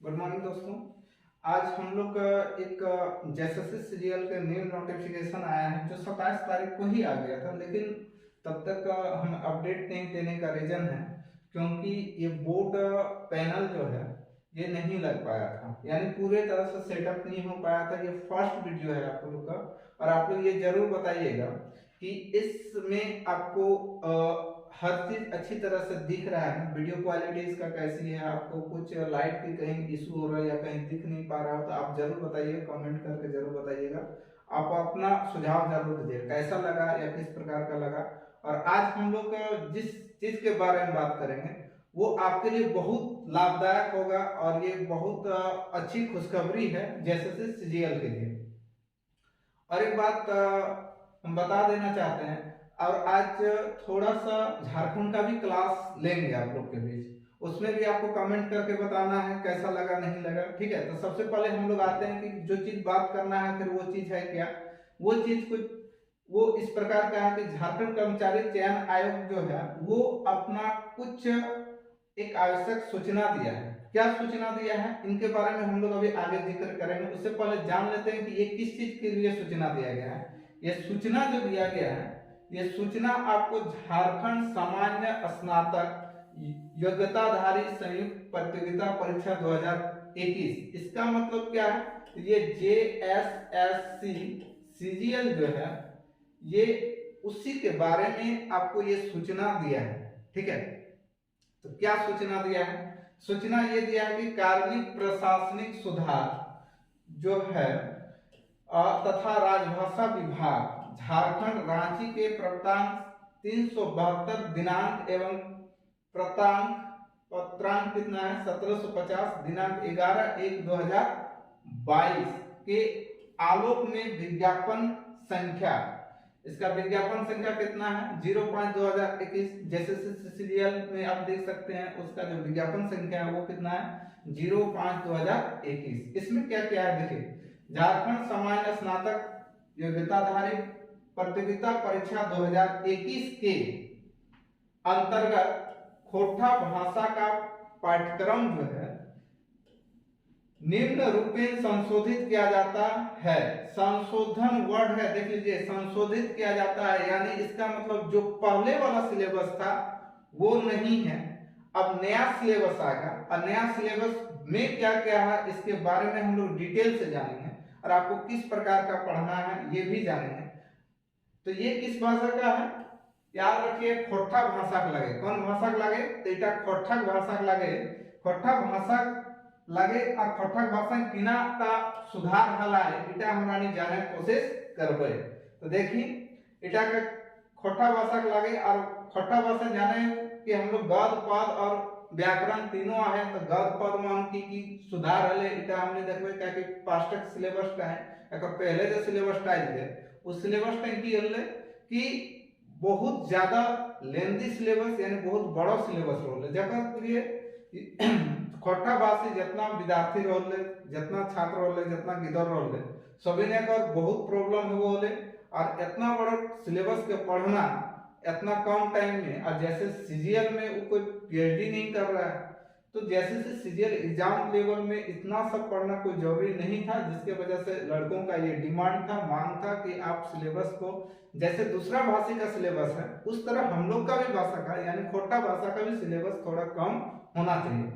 Good morning दोस्तों। आज हम लोग का एक जेएसएससी सीजीएल का न्यू नोटिफिकेशन आया है जो 27 तारीख को ही आ गया था, लेकिन तब तक हम अपडेट नहीं देने का रीजन है क्योंकि ये बोर्ड पैनल जो है ये नहीं लग पाया था, यानी पूरे तरह से सेटअप नहीं हो पाया था। ये फर्स्ट वीडियो है आप लोग का, और आप लोग ये जरूर बताइएगा कि इसमें आपको हर चीज अच्छी तरह से दिख रहा है, वीडियो क्वालिटी इसका कैसी है, आपको कुछ लाइट की कहीं इशू हो रहा है या कहीं दिख नहीं पा रहा हो तो आप जरूर बताइए, कमेंट करके जरूर बताइएगा। आप अपना सुझाव जरूर दीजिए कैसा लगा या किस प्रकार का लगा। और आज हम लोग जिस चीज के बारे में बात करेंगे वो आपके लिए बहुत लाभदायक होगा और ये बहुत अच्छी खुशखबरी है जैसे सीजीएल के लिए। और एक बात हम बता देना चाहते हैं, और आज थोड़ा सा झारखंड का भी क्लास लेंगे आप लोग के बीच, उसमें भी आपको कमेंट करके बताना है कैसा लगा नहीं लगा, ठीक है। तो सबसे पहले हम लोग आते हैं कि जो चीज बात करना है फिर वो चीज है क्या। वो चीज कुछ वो इस प्रकार का है कि झारखंड कर्मचारी चयन आयोग जो है वो अपना कुछ एक आवश्यक सूचना दिया है। क्या सूचना दिया है इनके बारे में हम लोग अभी आगे जिक्र करेंगे, उससे पहले जान लेते हैं कि ये किस चीज के लिए सूचना दिया गया है। ये सूचना जो दिया गया है ये सूचना आपको झारखंड सामान्य स्नातक योग्यताधारी संयुक्त प्रतियोगिता परीक्षा 2021, इसका मतलब क्या है, ये जेएसएससी सीजीएल जो है ये उसी के बारे में आपको ये सूचना दिया है, ठीक है। तो क्या सूचना दिया है, सूचना ये दिया है कि कार्मिक प्रशासनिक सुधार जो है तथा राजभाषा विभाग झारखंड रांची के प्रप्तांक 372 दिनांक एवं प्रतांक पत्रांक कितना है 1750 दिनांक 11/1/2022 के आलोक में विज्ञापन संख्या, इसका विज्ञापन संख्या कितना है 0.2021, जैसे सीजीएल में आप देख सकते हैं उसका जो विज्ञापन संख्या है वो कितना है 0.2021। इसमें क्या क्या है देखिए, झारखंड सामान्य स्नातक योग्यताधारी प्रतियोगिता परीक्षा 2021 के अंतर्गत खोटा भाषा का पाठ्यक्रम जो है निम्न रूप में संशोधित किया जाता है। संशोधन वर्ड है, देख लीजिए, संशोधित किया जाता है, यानी इसका मतलब जो पहले वाला सिलेबस था वो नहीं है, अब नया सिलेबस आएगा। और नया सिलेबस में क्या क्या है इसके बारे में हम लोग डिटेल से जानेंगे और आपको किस प्रकार का पढ़ना है ये भी जानेंगे। तो ये किस भाषा का है, याद रखिए, खोटा भाषा लगे। कौन भाषा लगे, तो इटा खोटा भाषा लगे, खोटा भाषा लगे और खोटा भाषा किना का सुधार हलाए इटा हमरानी जाने कोशिश करबे। तो देखिए इटा के खोटा भाषा लगे और खोटा भाषा जाने कि हम लोग गद पद और व्याकरण तीनों है, तो गद पद मान की सुधार हले इटा हमने देखबे क्या कि पास्टक सिलेबस का है, एक पहले जो सिलेबस टाइल है उस सिलेबस टाइम की हले कि बहुत ज्यादा लेंथी सिलेबस, यानी बहुत बड़ा सिलेबस रोल है जगह लिए खोटा भाषी जितना विद्यार्थी रोले, जितना छात्र रोले, जितना गिदर रोले, सभी ने अगर बहुत प्रॉब्लम है वो होले। और इतना बड़ा सिलेबस के पढ़ना इतना कम टाइम में, और जैसे सीजीएल में वो कोई पीएचडी नहीं कर रहा है, तो जैसे से सीजीएल एग्जाम लेवल में इतना सब पढ़ना कोई जरूरी नहीं था, जिसके वजह से लड़कों का ये डिमांड था, मांग था कि आप सिलेबस को जैसे दूसरा भाषी का सिलेबस है उस तरह हम लोग का भी भाषा का यानी खोटा भाषा का भी सिलेबस थोड़ा कम होना चाहिए।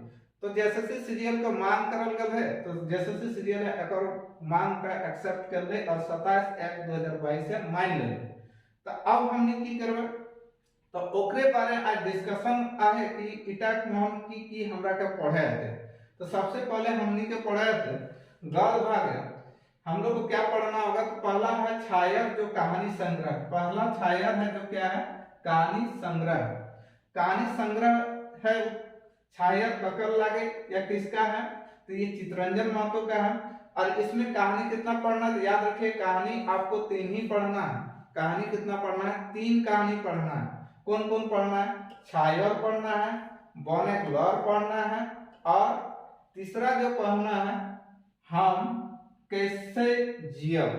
तो जैसे सीजीएल को मांग करल गल है, तो जैसे सीजीएल है एक और मांग का एक्सेप्ट कर ले और 27/1/2022 से मान ले। तो अब हमने की करबे, तो ओकरे बारे में आज डिस्कशन आहे कि इटा में हम की हमरा के पढ़े थे। तो सबसे पहले हमनी के पढ़े थे गद भाग है, हम लोग को क्या पढ़ना होगा, तो पहला है छाया जो कहानी संग्रह, पहला छाया है जो क्या है कहानी संग्रह। कहानी संग्रह है छाया ककल लागे या किसका है, तो ये चितरंजन महतो का है। और इसमें कहानी कितना पढ़ना है, तो याद रखिए कहानी आपको 3 ही पढ़ना है। कहानी कितना पढ़ना है, 3 कहानी पढ़ना है। कौन कौन पढ़ना है, छायर पढ़ना है, बॉनेकलर पढ़ना है, और तीसरा जो पढ़ना है हम कैसे जियब,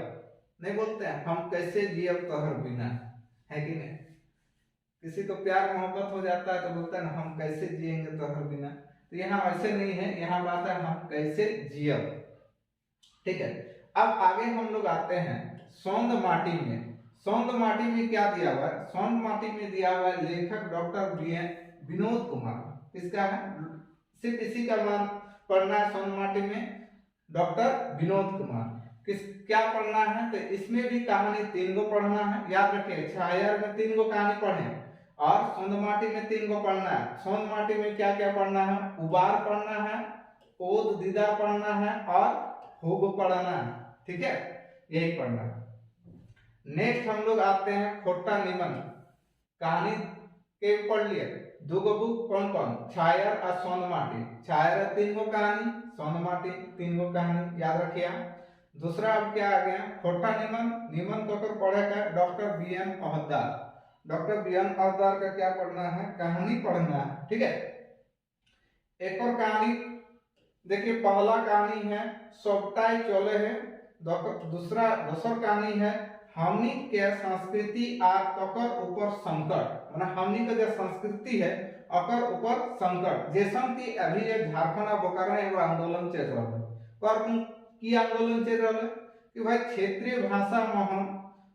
नहीं बोलते हैं हम कैसे जियब तोहर बिना, है कि नहीं। किसी को प्यार मोहब्बत हो जाता है तो बोलता है ना हम कैसे जिएंगे तोहर बिना, तो यहाँ ऐसे नहीं है, यहाँ बात है हम कैसे जियब। ठीक है, अब आगे हम लोग आते हैं सौंद माटी में। सौंद माटी में क्या दिया हुआ है? सौंद माटी में दिया हुआ है लेखक डॉक्टर विनोद कुमार। किसका है? सिर्फ इसी का नाम पढ़ना है सौंद माटी में, डॉक्टर विनोद कुमार। किस क्या पढ़ना है? तो इसमें भी कहानी 3 गो पढ़ना है, याद रखिए। छाया में 3 गो कहानी पढ़े और सौंद माटी में 3 गो पढ़ना है। सौंद माटी में क्या क्या पढ़ना है? उबार पढ़ना है, ओद दीदा पढ़ना है और हुब पढ़ना है। ठीक है, यही पढ़ना है। नेक्स्ट हम लोग आते हैं खोटा निमन। कहानी के पढ़ लिए 2 गो बुक कौन कौन? छाया और सौंद माटी। छाया 3 गो कहानी, सौंद माटी 3 गो कहानी, याद रखिए। दूसरा अब क्या आ गया? खोटा निमन। निमन को कर पढ़ेगा doctor BN Ohdar. Doctor BN Ohdar का क्या पढ़ना है? कहानी पढ़ना है। ठीक है, एक और कहानी देखिए, पहला कहानी है सोबटाई चोले है। दूसरा कहानी है हमनी के संस्कृति आ तकर ऊपर संकट। मतलब हमनी के जो संस्कृति है अकर ऊपर संकट, जैसन कि अभी एक झारखंड और बोकारो एगो आंदोलन चल रहा है। पर की आंदोलन चल रहा है कि भाई क्षेत्रीय भाषा में हम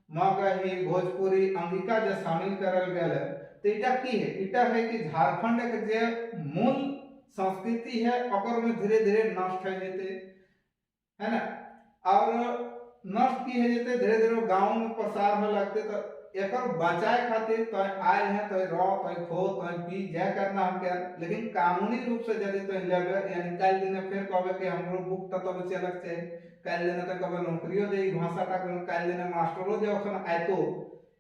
मगही, भोजपुरी, अंगिका जो शामिल करल गया है, तो इटा की है? इटा है कि झारखंड के जो मूल संस्कृति है अकर में धीरे धीरे नष्ट हो जेते, है ना। और नष्ट की है जेते, धीरे धीरे गांव में प्रसार हो लगते। तो एकर बचाए खातिर तो आए हैं, तो रह, तो खो, तो पी जय करना हम क्या, लेकिन कानूनी रूप से यदि तो लेबे, यानी कल दिन फिर कहबे कि हमरो बुक तो चलक छै, कल दिन तो कहबे नौकरियो दे भाषा का, कल दिन मास्टरो जे ओखन आइतो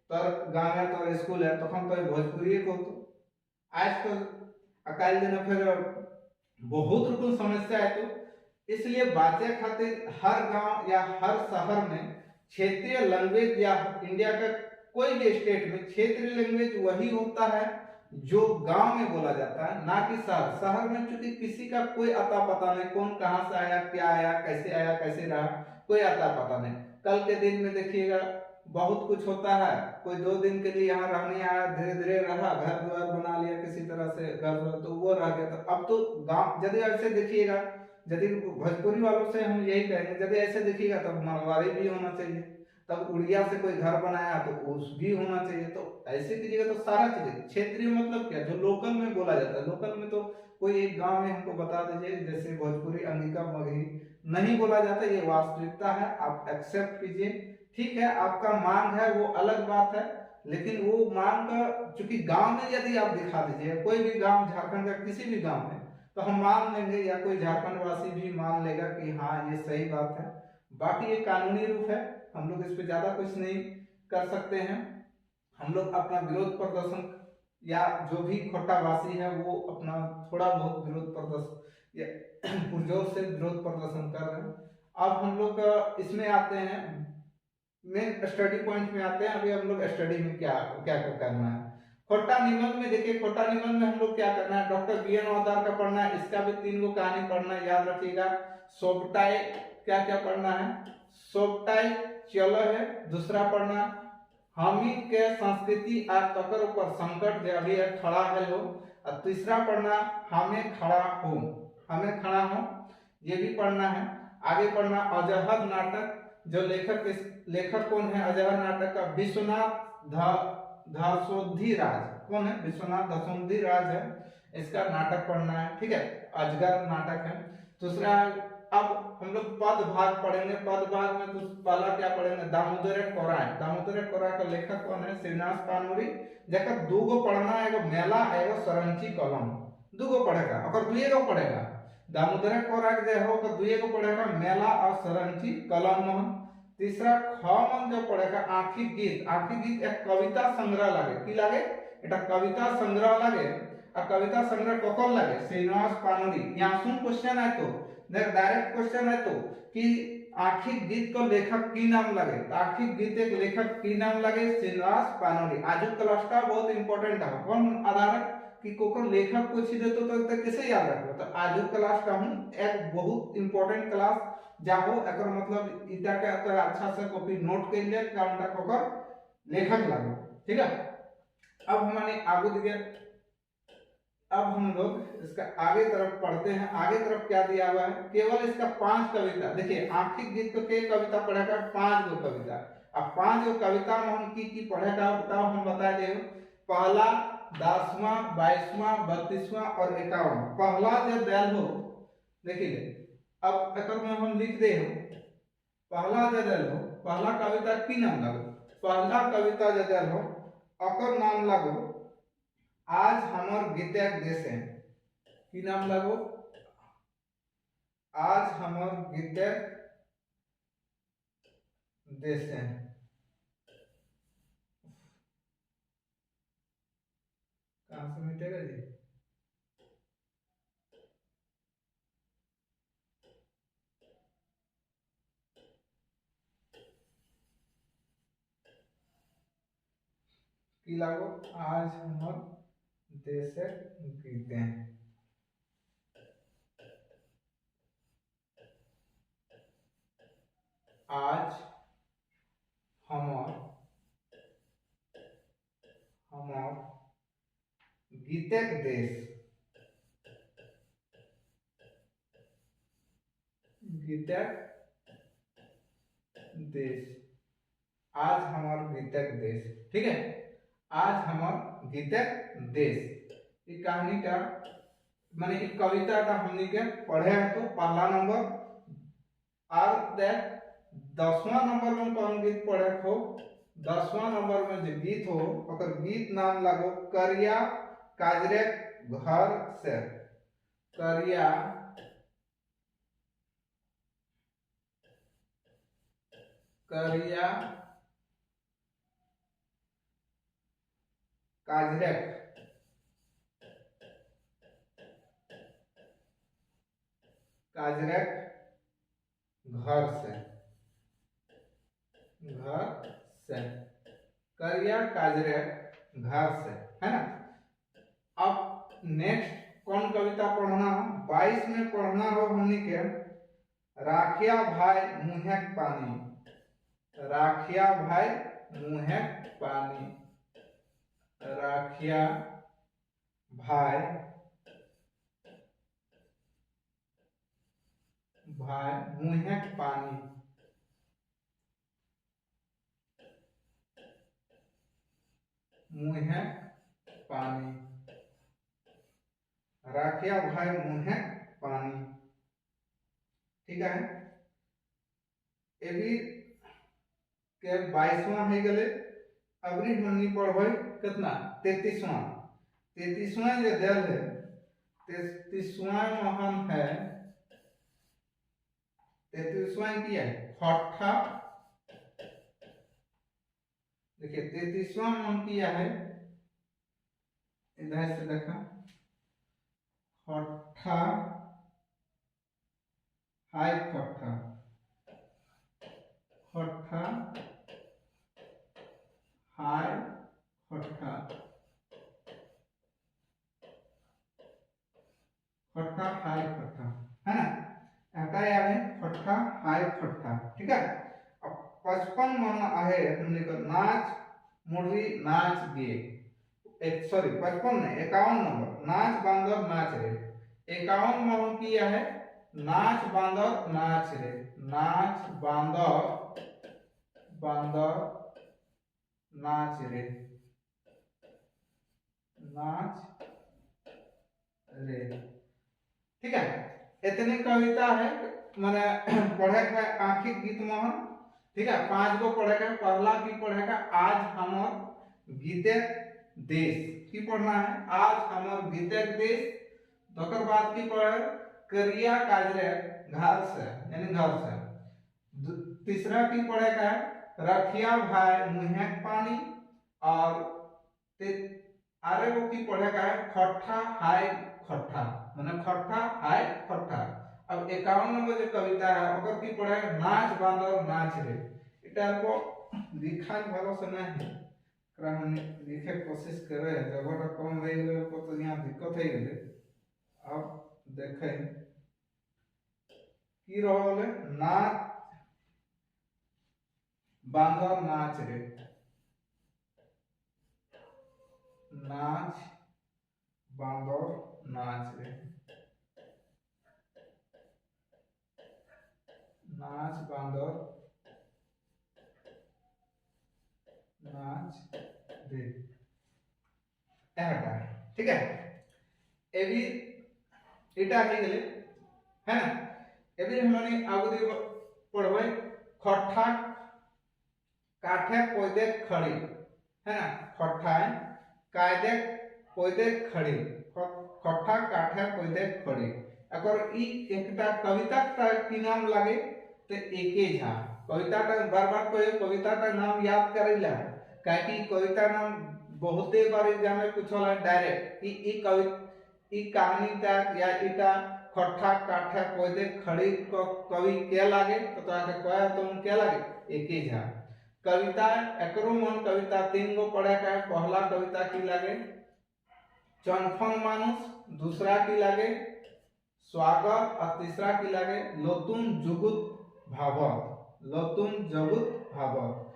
तोर गांव में तोर स्कूल है तखन तो भोजपुरी को आज तो कल दिन फिर बहुत रकम समस्या है। तो इसलिए बाचे खातिर हर गांव या हर शहर में क्षेत्रीय लैंग्वेज, या इंडिया का कोई भी स्टेट में क्षेत्रीय लैंग्वेज वही होता है जो गांव में बोला जाता है, ना कि शहर। शहर में चूंकि किसी का कोई अता पता नहीं, कौन कहां से आया, क्या आया, कैसे रहा, कोई अता पता नहीं। कल के दिन में देखिएगा बहुत कुछ होता है, कोई 2 दिन के लिए यहाँ रहने आया, धीरे धीरे रहा, घर द्वार बना लिया किसी तरह से, घर तो वो रह गया। तो अब तो गांव यदि ऐसे देखिएगा, यदि भोजपुरी वालों से हम यही कहेंगे, यदि ऐसे देखिएगा तब मारवाड़ी भी होना चाहिए, तब उड़िया से कोई घर बनाया तो उस भी होना चाहिए। तो ऐसे कीजिएगा तो सारा चीजें क्षेत्रीय मतलब क्या, जो लोकल में बोला जाता है। लोकल में तो कोई एक गांव में हमको बता दीजिए जैसे भोजपुरी, अंगिका, मगही नहीं बोला जाता, ये वास्तविकता है, आप एक्सेप्ट कीजिए। ठीक है, आपका मांग है वो अलग बात है, लेकिन वो मांग का चूंकि गांव में यदि आप दिखा दीजिए, कोई भी गांव झारखंड का किसी भी गांव में, तो हम मान लेंगे या कोई झारखंड वासी भी मान लेगा कि हाँ ये सही बात है। बाकी ये कानूनी रूप है, हम लोग इस पे ज्यादा कुछ नहीं कर सकते हैं। हम लोग अपना विरोध प्रदर्शन, या जो भी खोटावासी है वो अपना थोड़ा बहुत विरोध प्रदर्शन या पुरजोर से विरोध प्रदर्शन कर रहे हैं। अब हम लोग इसमें आते हैं, मेन स्टडी पॉइंट में आते हैं। अभी हम लोग स्टडी में क्या क्या करना है। खोटा निबंध में देखिए, खोटा निबंध में हम लोग क्या करना है, डॉक्टर बीएन ओहदार का पढ़ना है, इसका भी 3 गो कहानी पढ़ना है, याद रखिएगा। सोबटाई क्या क्या पढ़ना है? सोबटाई चलो है। दूसरा पढ़ना हामी के संस्कृति आ तकर ऊपर संकट जो अभी खड़ा है लो। और तीसरा पढ़ना हमें खड़ा हो, हमें खड़ा हो, ये भी पढ़ना है। आगे पढ़ना अजहर नाटक, जो लेखक कौन है अजहर नाटक का? विश्वनाथ धसोधी राज। कौन है? विश्वनाथ धसोधी राज है, इसका नाटक पढ़ना है। ठीक है, अजगर नाटक है। दूसरा अब हम लोग पद भाग पढ़ेंगे। पद भाग में तो पहला क्या पढ़ेंगे? दामोदर कोराय। दामोदर कोराय का लेखक कौन है? श्रीनिवास पानूरी। जकर 2 गो पढ़ना है, एगो मेला, एगो सरंची कलम। 2 गो पढ़ेगा, अगर 2 गो पढ़ेगा दामोदर कोराय जो है वो 2 गो पढ़ेगा, मेला और सरंची कलम। तीसरा ख जो पढ़ेगा आखिर गीत। आखिर गीत एक कविता संग्रह लगे, की लगे? एटा कविता संग्रह लगे। और कविता संग्रह ककर लगे? श्रीनिवास पानूरी। यहाँ सुन क्वेश्चन है तो डायरेक्ट क्वेश्चन है तो कि आखिर गीत को लेखक की नाम लगे? तो आखिर गीत एक लेखक की नाम लगे? श्रीनिवास पानूरी। आज क्लास का बहुत इंपॉर्टेंट है, कौन आधार कि कोकर लेखक पूछ देते तो कैसे याद रखो। तो आज क्लास का हूं एक बहुत इंपॉर्टेंट क्लास जाहो, एकर मतलब इटा के तो अच्छा से कॉपी नोट कर ले काउंटा कोकर लेखक लागो। ठीक है, अब हमने आगू दिखे अब हम लोग इसका आगे तरफ पढ़ते हैं। आगे तरफ क्या दिया हुआ है, केवल इसका 5 कविता। देखिए आंखिक गीत को के कविता पढ़ेगा, 5 गो कविता। अब 5 गो कविता में हम की पढ़ेगा बताओ, हम बता दे। पहला 10वां 22वां 32वां और 51वां। पहला जब दयाल हो, देखिए अब एक में हम लिख दे हो पहला जदल हो, पहला कविता की नाम लगो, पहला कविता जदल हो अकर नाम लगो आज हमर गीतक देश है। की नाम लगो, आज हमर गीतक देश है। कहां से मिटेगा जी? की लागो आज हमर देशक गीते हैं। आज हमर हमर गीतक देश, गीतक देश, आज हमार गीतक देश। ठीक है, आज हमार गीतक देश। ये कहानी का माने एक कविता का हमने के पढ़े है। तो पहला नंबर और दैट 10वां नंबर में कौन गीत पढ़े हो, 10वां नंबर में जो गीत हो ओकर गीत नाम लगो करिया काजरे घर से। करिया करिया काजरेक काजरेक घर से, घर से, करिया काजरेक घर से, है ना। अब नेक्स्ट कौन कविता पढ़ना हो, 22 में पढ़ना हो हमने के राखिया भाई मुहेक पानी। राखिया भाई मुहेक पानी, राखिया भाई भाई मुहेक पानी, मुहेक पानी, राखिया भाई मुहेक पानी। ठीक है, ये भी के 22वां है गले। अबरी हमनी पढ़बै कितना 33वां। 33वां जो दल है, 33वां महान है। 33वां की है हट्ठा। देखिए 33वां मान किया है, इधर से देखा हट्ठा हाय हट्ठा, हट्ठा हाय हट्ठा, हट्ठा हाय हट्ठा, है ना। आता है हट्ठा हाय हट्ठा। ठीक है, अब 55 मन आहे हमने को नाच मुरली नाच गे। एक सॉरी 55 नहीं 51 नंबर नाच बांदर नाच रे। 51 में किया है नाच बांदर नाच रे। नाच बांदर बांदर नाच रे, नाच रे। ठीक है, इतनी कविता है मैंने पढ़े है आंखिक गीत मोहन। ठीक है, 5 गो पढ़े है। पहला की पढ़ेगा आज हमर गीतक देश। की पढ़ना है आज हमर गीतक देश। दोकर बाद की पढ़े करिया काजरे घर से, यानी घर से। तीसरा की पढ़ेगा रखिया भाई मुहेक पानी। और आरे वो की पढ़ेगा खट्ठा हाय खट्ठा, माने खट्ठा हाय खट्ठा। अब 51 नंबर जो कविता है ओकर की पढ़ेगा नाच बांदर नाच रे। इटा को लिखा भालो से नहीं एकरा हम लिखे कोशिश करे, जगह कम रह गेले को तो यहाँ दिक्कत है गेले। अब देखें की रहले नाच बांदर नाच रे, नाच बांदर नाच रे, नाच बांदर नाच रे, एटा ठीक है। एबी एटा हे गेले है ना। एबी हमने आगु दे पढ़बै खट्ठा काठे पौधे खड़ी है ना, खट्ठा कायदे पौधे खड़ी, खट्ठा काठे पौधे खड़ी। अगर ई एकटा कविता की नाम लागे तो एके झा कविता बार बार कोई कविता का नाम याद करेला, काहे कविता नाम बहुते बार एग्जाम में पूछला डायरेक्ट कि ई कवि ई कहानी ता या इटा खट्ठा काठे पौधे खड़ी को कवि के लागे तो ताके कहया तो के लागे एके झा। कविता एकरो मन कविता तीन गो पढ़े का। पहला कविता की लागे चनफन मानुष, दूसरा की लागे स्वागत और तीसरा की लागे लतुन जुगुत भावत, लतुन जुगुत भावत।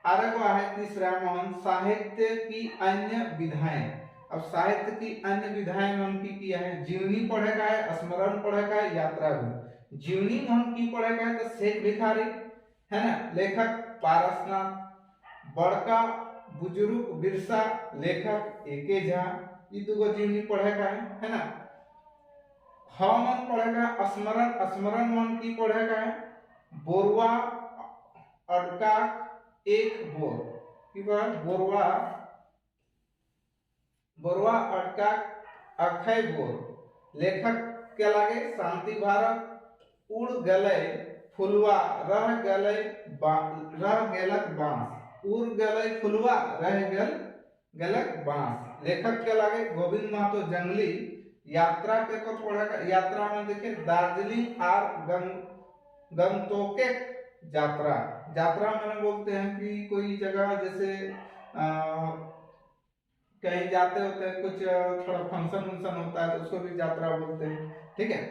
आरे को है तीसरा मोहन साहित्य की अन्य विधाएं। अब साहित्य की अन्य विधाएं मन की किया है जीवनी पढ़ेगा है, स्मरण पढ़ेगा है, यात्रा भी। जीवनी मन की पढ़ेगा है तो शेख भिखारी है ना, लेखक पारसनाथ, बड़का बुजुर्ग बिरसा, लेखक एके झा। ये दुगो जीवनी पढ़ेगा है ना। मन पढ़ेगा स्मरण, स्मरण मन की पढ़ेगा है बोरवा अड़का एक बोर की बात, बोरवा बोरवा अड़का अखय बोर। लेखक के लागे शांति भारत, उड़ गले फुलवा रह गले रह गेलक बांस, उड़ गले फुलवा रह गेलक बांस। लेखक के लागे गोविंद महतो जंगली। यात्रा के को पढ़ेगा, यात्रा में देखिए दार्जिलिंग और गंगटोके यात्रा। यात्रा मैंने बोलते हैं कि कोई जगह जैसे कहीं जाते होते हैं, कुछ थोड़ा फंक्शन वंक्शन होता है तो उसको भी यात्रा बोलते हैं, ठीक है।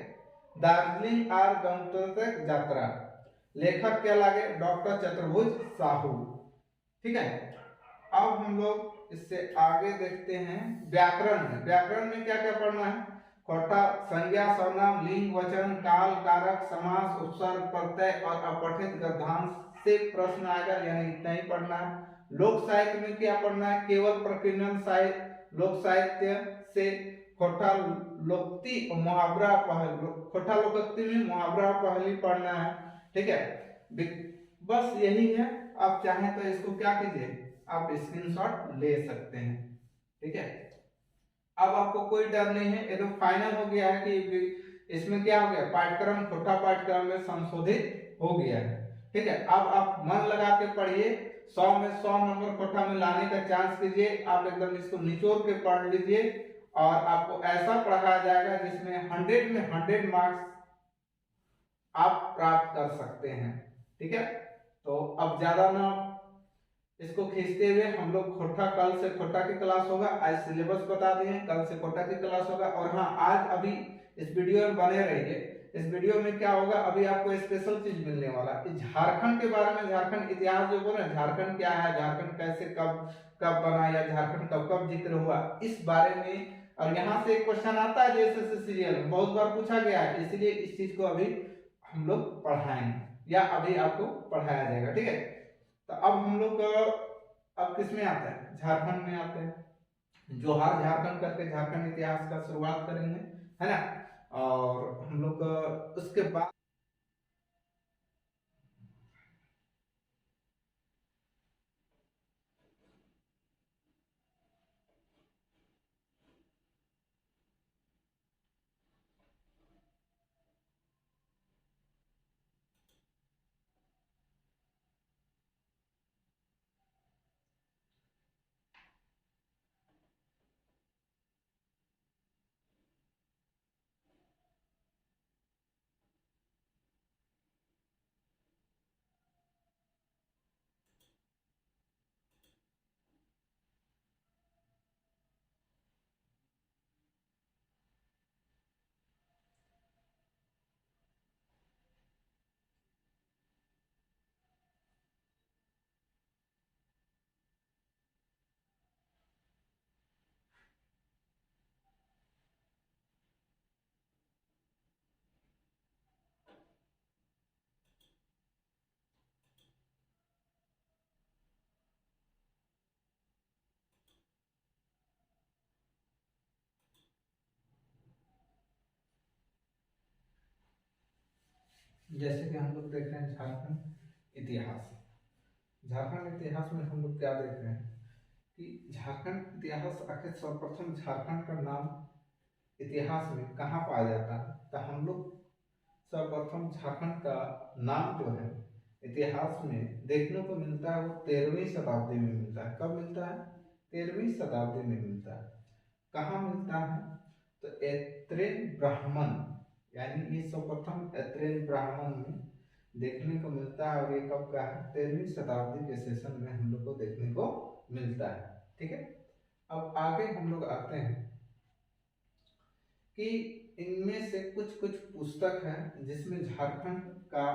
दार्जिलिंग और गंगटोके यात्रा। लेखक क्या लागे डॉक्टर चतुर्भुज साहू, ठीक है। अब हम लोग इससे आगे देखते हैं व्याकरण में। व्याकरण में क्या क्या पढ़ना है, खट्ठा संज्ञा सर्वनाम लिंग वचन काल कारक समास उपसर्ग प्रत्यय और अपठित गद्यांश से प्रश्न आएगा, यानी इतना ही पढ़ना है। लोक साहित्य में क्या पढ़ना है, केवल प्रकीर्णन साहित्य लोक साहित्य से खट्ठा लोकोक्ति मुहावरा पहली, खट्ठा लोकोक्ति में मुहावरा पहली पढ़ना है, ठीक है। बस यही है। आप चाहें तो इसको क्या कीजिए, आप स्क्रीनशॉट ले सकते हैं, ठीक है। अब आपको कोई डर नहीं है, ये तो फाइनल हो गया है कि इसमें क्या हो गया, पाठ्यक्रम छोटा पाठ्यक्रम में संशोधित हो गया है, ठीक है। अब आप मन लगा के पढ़िए, 100 में 100 नंबर कोठा में लाने का चांस कीजिए। आप एकदम इसको निचोड़ के पढ़ लीजिए और आपको ऐसा पढ़ाया जाएगा जिसमें 100 में 100 मार्क्स आप प्राप्त कर सकते हैं, ठीक है। तो अब ज्यादा ना इसको खींचते हुए हम लोग खोटा, कल से खोटा की क्लास होगा। आज सिलेबस बता दिए, कल से खोटा की क्लास होगा। और हाँ, आज अभी इस वीडियो में बने रहिए। इस वीडियो में क्या होगा, अभी आपको स्पेशल चीज मिलने वाला है झारखंड के बारे में। झारखंड इतिहास जो बोले झारखंड क्या है, झारखंड कैसे कब कब बना या झारखंड कब कब जिक्र हुआ, इस बारे में। और यहाँ से एक क्वेश्चन आता है जैसे सीरियल में बहुत बार पूछा गया है, इसलिए इस चीज को अभी हम लोग पढ़ाएंगे या अभी आपको पढ़ाया जाएगा, ठीक है। तो अब हम लोग अब किस में आते हैं, झारखंड में आते हैं। जोहार झारखंड करके झारखंड इतिहास का शुरुआत करेंगे, है ना। और हम लोग उसके बाद जैसे कि हम लोग देख रहे हैं झारखंड इतिहास। झारखंड इतिहास में हम लोग क्या देख रहे हैं कि झारखंड इतिहास आखिर सर्वप्रथम झारखंड का नाम इतिहास में कहाँ पाया जाता है, तो हम लोग सर्वप्रथम झारखंड का नाम जो है इतिहास में देखने को मिलता है वो 13वीं शताब्दी में मिलता है। कब मिलता है? 13वीं शताब्दी में मिलता है। कहाँ मिलता है? तो एत्रेन ब्राह्मण, यानी ये सर्वप्रथम एत्रेन ब्राह्मण में देखने को मिलता है। और ये कब का है? 13वीं शताब्दी के सेशन में हम लोग को देखने को मिलता है। ठीक है, अब आगे हम लोग आते हैं कि इनमें से कुछ कुछ पुस्तक हैं जिसमें झारखंड का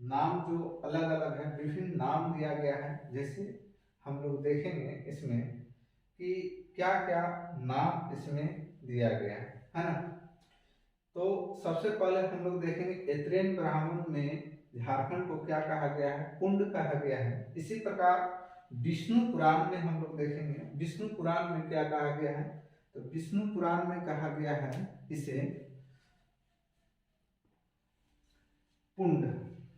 नाम जो अलग अलग है, विभिन्न नाम दिया गया है। जैसे हम लोग देखेंगे इसमें कि क्या क्या नाम इसमें दिया गया है ना। तो सबसे पहले हम लोग देखेंगे एत्रेन ब्राह्मण में झारखंड को क्या कहा गया है? कुंड कहा गया है। इसी प्रकार विष्णु पुराण में हम लोग देखेंगे, विष्णु पुराण में क्या कहा गया है? तो विष्णु पुराण में कहा गया है इसे पुंड।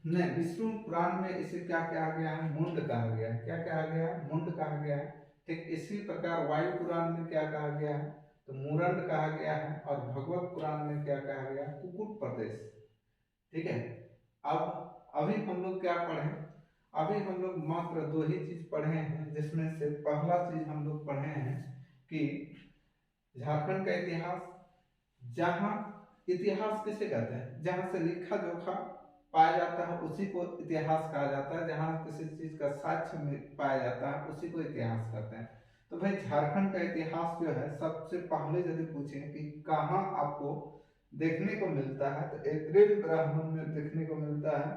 नहीं, विष्णु पुराण में इसे क्या कहा गया है? मुंड कहा गया है। क्या कहा गया है? मुंड कहा गया है। ठीक इसी प्रकार वायु पुराण में क्या कहा गया है? तो मुरंड कहा गया है। और भगवत पुराण में क्या कहा गया? कुकुट प्रदेश। ठीक है, अब अभी हम लोग क्या पढ़े? अभी हम लोग मात्र दो ही चीज पढ़े हैं, जिसमें से पहला चीज हम लोग पढ़े हैं कि झारखंड का इतिहास, जहाँ इतिहास किसे कहते हैं? जहाँ से लिखा जोखा पाया जाता है उसी को इतिहास कहा जाता है। जहाँ किसी चीज का साक्ष्य में पाया जाता है उसी को इतिहास कहते हैं। तो भाई झारखंड का इतिहास जो है, सबसे पहले यदि पूछे कि कहाँ आपको देखने को मिलता है, तो एत्रेन ब्राह्मण में देखने को मिलता है।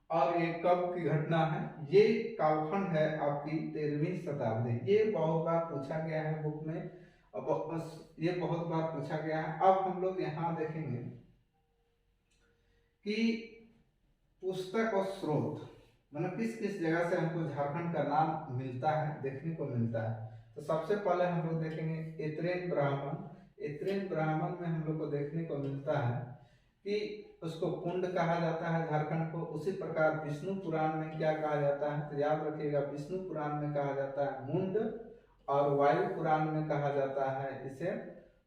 और ये कब की घटना है? ये कालखंड है आपकी 13वीं शताब्दी। ये बहुत बार पूछा गया है बुक में, ये बहुत बार पूछा गया है। अब हम लोग यहाँ देखेंगे कि पुस्तक और स्रोत, मतलब किस किस जगह से हमको झारखंड का नाम मिलता है, देखने को मिलता है। तो सबसे पहले हम लोग देखेंगे एत्रेन ब्राह्मण। एत्रेन ब्राह्मण में हम लोग को देखने को मिलता है कि उसको कुंड कहा जाता है झारखंड को। उसी प्रकार विष्णु पुराण में क्या कहा जाता है? तो याद रखिएगा, विष्णु पुराण में कहा जाता है मुंड, और वायु पुराण में कहा जाता है इसे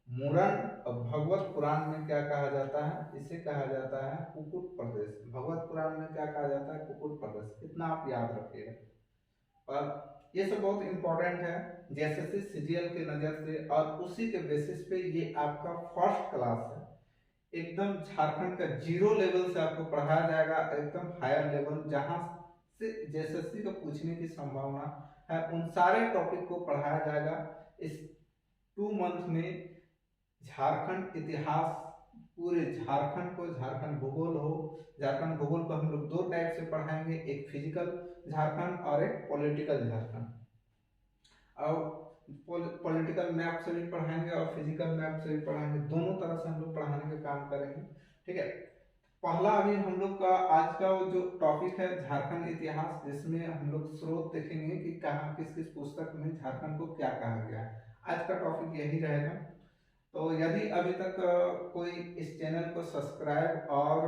मुरण, और भगवत पुराण में क्या कहा जाता है? इसे कहा जाता है कुकुट प्रदेश। भगवत पुराण में क्या कहा जाता है? कुकुट प्रदेश। इतना आप याद रखिएगा। और ये सब बहुत इंपॉर्टेंट है जेएसएससी सीजीएल के नजर से, और उसी के बेसिस पे ये आपका फर्स्ट क्लास है। एकदम झारखंड का जीरो लेवल से आपको पढ़ाया जाएगा एकदम हायर लेवल, जहां से जेएसएससी को पूछने की संभावना है, उन सारे टॉपिक को पढ़ाया जाएगा इस 2 मंथ में। झारखंड इतिहास, पूरे झारखंड को, झारखंड भूगोल हो, झारखंड भूगोल को हम लोग 2 टाइप से पढ़ाएंगे, एक फिजिकल झारखंड और एक पॉलिटिकल झारखंड। और पॉलिटिकल मैप से भी पढ़ाएंगे और फिजिकल मैप से भी पढ़ाएंगे, दोनों तरह से हम लोग पढ़ाने का काम करेंगे। ठीक है, पहला अभी हम लोग का आज का जो टॉपिक है झारखंड इतिहास, जिसमें हम लोग स्रोत देखेंगे कि कहाँ किस किस पुस्तक में झारखंड को क्या कहा गया है। आज का टॉपिक यही रहेगा। तो यदि अभी तक कोई इस चैनल को सब्सक्राइब और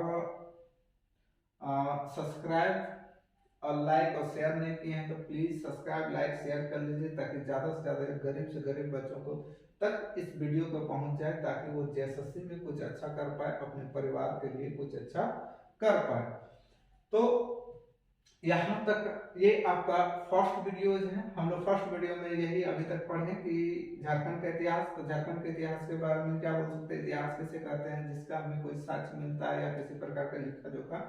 लाइक और शेयर नहीं किए हैं, तो प्लीज सब्सक्राइब, लाइक, शेयर कर लीजिए, ताकि ज़्यादा से ज़्यादा गरीब से गरीब बच्चों को तक इस वीडियो को पहुंच जाए, ताकि वो जेएसएससी में कुछ अच्छा कर पाए, अपने परिवार के लिए कुछ अच्छा कर पाए। तो यहाँ तक ये आपका फर्स्ट वीडियोज है। हम लोग फर्स्ट वीडियो में यही अभी तक पढ़े कि झारखंड का इतिहास। तो झारखंड के इतिहास के बारे में क्या बोल सकते हैं? इतिहास किसे कहते हैं? जिसका हमें कोई साक्ष्य मिलता है या किसी प्रकार का लिखा जोखा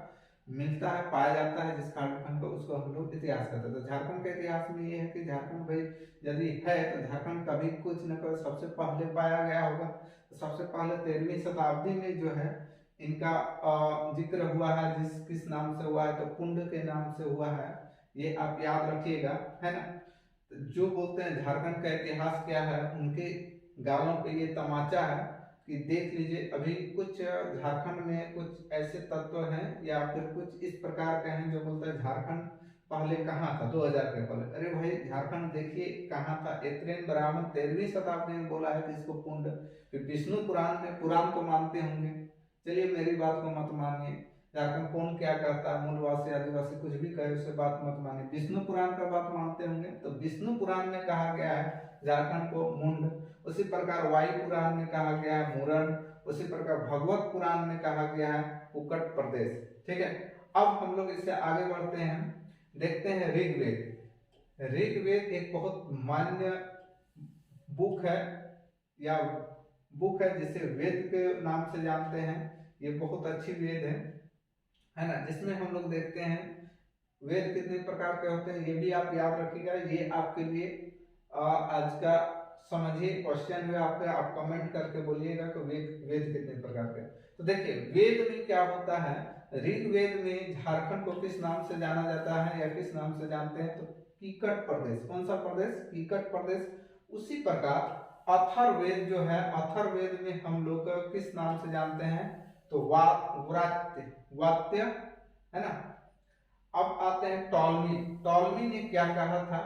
मिलता है, पाया जाता है, जिस कालखंड को, उसको हम लोग इतिहास कहते हैं। तो झारखंड के इतिहास में ये है कि झारखंड भाई यदि है तो झारखंड कभी कुछ न कुछ सबसे पहले पाया गया होगा। तो सबसे पहले 13वीं शताब्दी में जो है इनका जिक्र हुआ है। जिस किस नाम से हुआ है? तो कुंड के नाम से हुआ है। ये आप याद रखिएगा, है ना। जो बोलते हैं झारखंड का इतिहास क्या है, उनके गालों पे ये तमाचा है कि देख लीजिए, अभी कुछ झारखंड में कुछ ऐसे तत्व हैं या फिर कुछ इस प्रकार के हैं जो बोलते हैं झारखंड पहले कहाँ था 2000 के पहले। अरे भाई, झारखंड देखिए कहाँ था। एत्रेन ब्राह्मण 13वीं शताब्दी में बोला है कि इसको पुंड। फिर विष्णु पुराण में, पुराण तो मानते होंगे, चलिए मेरी बात को मत मानिए, झारखंड कौन क्या कहता है, मूलवासी आदिवासी कुछ भी कहे उससे बात मत मानिए। विष्णु पुराण का बात मानते होंगे, तो विष्णु पुराण में कहा गया है झारखंड को मुंड, उसी प्रकार वायु पुराण में कहा गया है मुरण, उसी प्रकार भगवत पुराण में कहा गया है कुक्कुट प्रदेश। ठीक है, अब हम लोग इससे आगे बढ़ते हैं, देखते हैं ऋग्वेद। ऋग्वेद एक बहुत मान्य बुक है या बुक है जिसे वेद के नाम से जानते हैं। ये बहुत अच्छी वेद है ना, जिसमें हम लोग देखते हैं वेद कितने प्रकार के होते हैं ये भी आप याद रखिएगा। ये आपके लिए आज का समझिए क्वेश्चन है आपका, आप कमेंट करके बोलिएगा कि वेद कितने प्रकार के। तो देखिए वेद में क्या होता है, ऋग्वेद में झारखंड को किस नाम से जाना जाता है या किस नाम से जानते हैं, तो कीकट प्रदेश। कौन सा प्रदेश? कीकट प्रदेश। उसी प्रकार अथर्ववेद जो है, अथर्ववेद में हम लोग किस नाम से जानते हैं, तो वात्य है ना। अब आते हैं टॉलमी। टॉलमी ने क्या कहा था,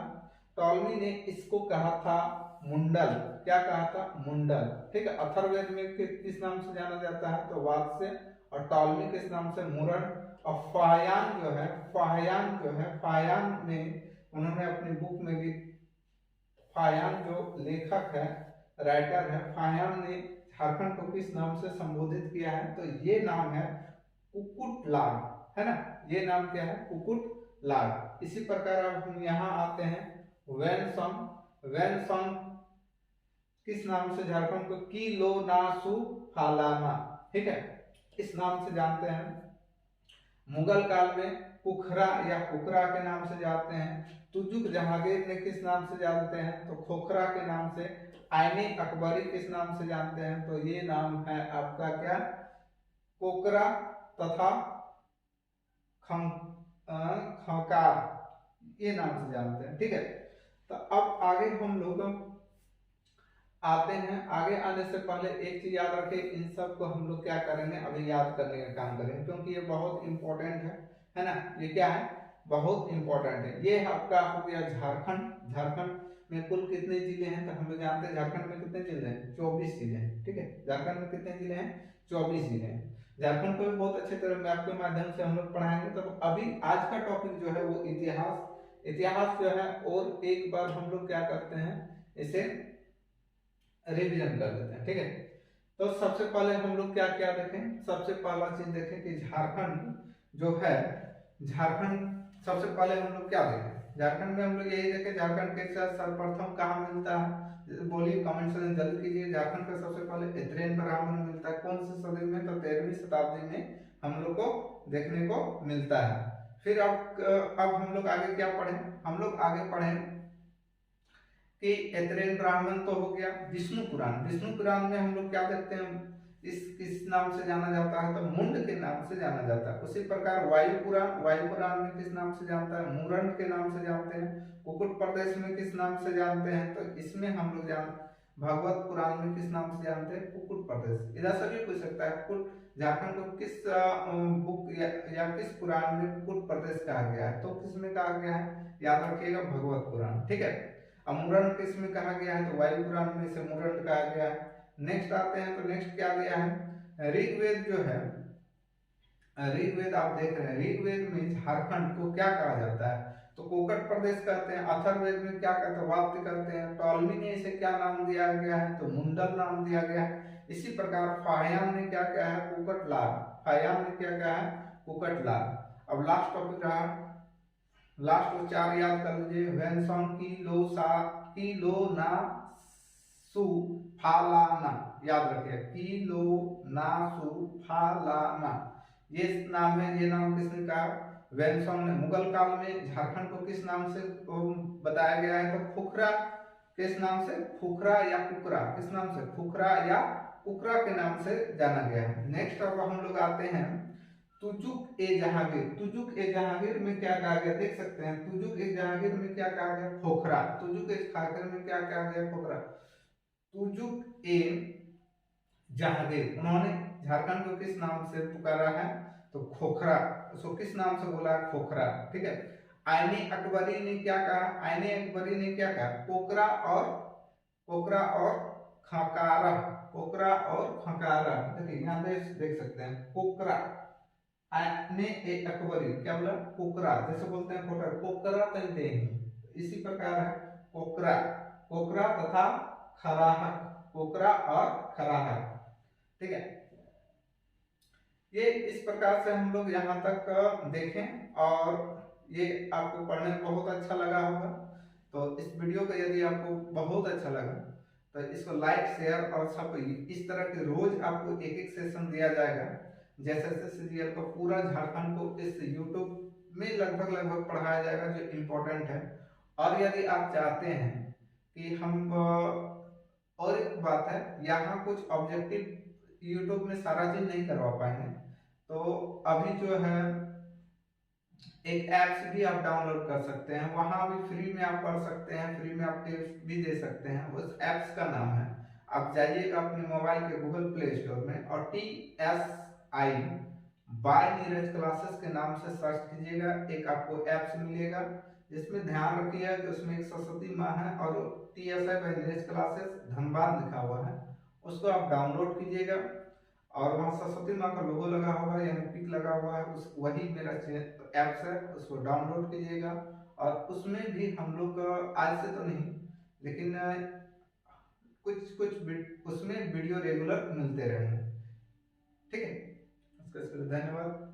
टॉलमी ने इसको कहा था मुंडल। क्या कहा था? मुंडल। ठीक है, अथर्ववेद में किस नाम से जाना जाता है, तो वात्स्य, और टॉलमी किस नाम से? मुरण। और फायान जो है, फायान में उन्होंने अपनी बुक में भी, फायान जो लेखक है, राइटर है, फायान ने झारखंड को किस नाम से संबोधित किया है, तो ये नाम है कुकुटलाड, है ना। ये नाम क्या है? कुकुटलाड। इसी प्रकार अब हम यहाँ आते हैं वेनसंग। वेनसंग किस नाम से झारखंड को? किलोनासु फालाना। ठीक है, इस नाम से जानते हैं। मुगल काल में पुखरा या कुकरा के नाम से जानते हैं। तुजुक जहांगीर ने किस नाम से जानते हैं, तो खोखरा के नाम से। आईने अकबरी किस नाम से जानते हैं, तो ये नाम है आपका क्या? कोकरा तथा खंकार, ये नाम से जानते हैं। ठीक है, तो अब आगे हम लोग आते हैं। आगे आने से पहले एक चीज याद रखें, इन सब को हम लोग क्या करेंगे, अभी याद करने का काम करेंगे, क्योंकि ये बहुत इंपॉर्टेंट है ना। ये क्या है? बहुत इंपॉर्टेंट है। ये आपका हो गया झारखंड। झारखंड में कुल कितने जिले हैं, तो हम लोग जानते हैं झारखंड में कितने जिले हैं? 24 जिले हैं। ठीक है, झारखंड में कितने जिले हैं? 24 जिले हैं। झारखंड को भी बहुत अच्छे तरह मैप के माध्यम से हम लोग पढ़ाएंगे। तो अभी आज का टॉपिक जो है वो इतिहास। इतिहास जो है और एक बार हम लोग क्या करते हैं, इसे रिवीजन कर लेते हैं। ठीक है, तो सबसे पहले हम लोग क्या क्या देखें, सबसे पहला चीज देखें कि झारखंड जो है, झारखंड सबसे पहले हम लोग क्या देखें, झारखंड में हम लोग यही देखें झारखंड के सर्वप्रथम कहाँ मिलता है, बोलिए कमेंट से जल्द कीजिए। झारखंड का सबसे पहले एथेरियन ब्राह्मण में मिलता है, कौन सी सदी में, तो 13वीं शताब्दी में हम लोग को देखने को मिलता है। फिर अब हम लोग आगे क्या पढ़ें, हम लोग आगे पढ़ें कि एथेरियन ब्राह्मण तो हो गया। विष्णु पुराण, विष्णु पुराण में हम लोग क्या देखते हैं, इस किस नाम से जाना जाता है, तो मुंड के नाम से जाना जाता है। उसी प्रकार वायु पुराण, वायु पुराण में किस नाम से जानता है, मुरण के नाम से जानते हैं। कुकुट प्रदेश में किस नाम से जानते हैं, तो इसमें हम लोग भगवत पुराण में किस नाम से जानते हैं, कुकुट प्रदेश। इधर से भी पूछ सकता है झारखंड को किस बुक या किस पुराण में कुकुट प्रदेश कहा गया है, तो किसमें कहा गया है, याद रखिएगा भगवत पुराण। ठीक है, अब मुरण किस में कहा गया है, तो वायु पुराण में इसे मुरण कहा गया है। नेक्स्ट आते हैं, तो नेक्स्ट क्या दिया है, ऋग्वेद जो है, ऋग्वेद आप देख रहे हैं, ऋग्वेद में झारखंड को क्या कहा जाता है, तो कोकट प्रदेश कहते हैं। अथर्ववेद में क्या कहते हैं, वात्य कहते हैं। टॉलमी ने इसे क्या नाम दिया गया है, तो मुंडल नाम दिया गया है। इसी प्रकार फायान ने क्या कहा है, कुकटलाड। फायान ने क्या कहा है, कुकटलाड। अब लास्ट टॉपिक रहा, लास्ट को 4 याद कर लीजिए, वेनसंग किलोनासु फालाना, याद रखिए किलोनासु फालाना, ये नाम है। ये नाम किसने कहा, वेनसंग ने। मुगल काल में झारखंड को किस नाम से बताया गया है, तो खुखरा, किस नाम से, खुखरा या कुकरा, किस नाम से, खुखरा या कुकरा के नाम से जाना गया है। नेक्स्ट अब हम लोग आते हैं तुजुक ए जहांगीर। तुजुक ए जहांगीर में क्या कहा गया, देख सकते हैं, तुजुक ए जहांगीर में क्या कहा गया, खोखरा। तुजुक ए जहांगीर में क्या कहा गया, खोखरा। तुजुक ए जहांगीर, उन्होंने झारखंड को किस नाम से पुकारा है, तो खोखरा। उसको किस नाम से बोला, खोखरा। ठीक है, आईने अकबरी ने क्या कहा, आईने अकबरी ने क्या कहा, कोकरा और खकारा। कोकरा और खकारा। देखिए यहाँ देख सकते हैं कोकरा ने ए अकबरी क्या बोला कोकरा, जैसे बोलते हैं कोकरा कोकरा तलते हैं, इसी प्रकार है कोकरा, कोकरा तथा खराहक, कोकरा और खराहक। ठीक है, ये इस प्रकार से हम लोग यहाँ तक देखें और ये आपको पढ़ने में बहुत अच्छा लगा होगा। तो इस वीडियो को यदि आपको बहुत अच्छा लगा तो इसको लाइक शेयर और सब इस तरह के रोज आपको एक एक सेशन दिया जाएगा। जैसे सीजीएल का पूरा झारखंड को इस यूट्यूब में लगभग पढ़ाया जाएगा जो इम्पोर्टेंट है। और यदि आप चाहते हैं कि हम और एक बात है, यहाँ कुछ ऑब्जेक्टिव यूट्यूब में सारा चीज नहीं करवा पाएंगे, तो अभी जो है एक ऐप्स भी आप डाउनलोड कर सकते हैं, वहां भी फ्री में आप पढ़ सकते हैं, फ्री में आप टेस्ट भी दे सकते हैं। उस ऐप्स का नाम है, आप जाइएगा अपने मोबाइल के गूगल प्ले स्टोर में और TSI बाय नीरज क्लासेस के नाम से सर्च कीजिएगा, एक आपको ऐप्स मिलेगा जिसमें ध्यान रखिएगा कि उसमें एक सरस्वती माँ है और TSI by Neeraj classes Dhanbad लिखा हुआ है, उसको आप डाउनलोड कीजिएगा और वहाँ सरस्वती माँ का लोगो लगा होगा यानी पिक लगा हुआ है, उस वही मेरा ऐप्स है, उसको डाउनलोड कीजिएगा। और उसमें भी हम लोग आज से तो नहीं लेकिन कुछ उसमें वीडियो रेगुलर मिलते रहेंगे। ठीक है, उसके लिए धन्यवाद।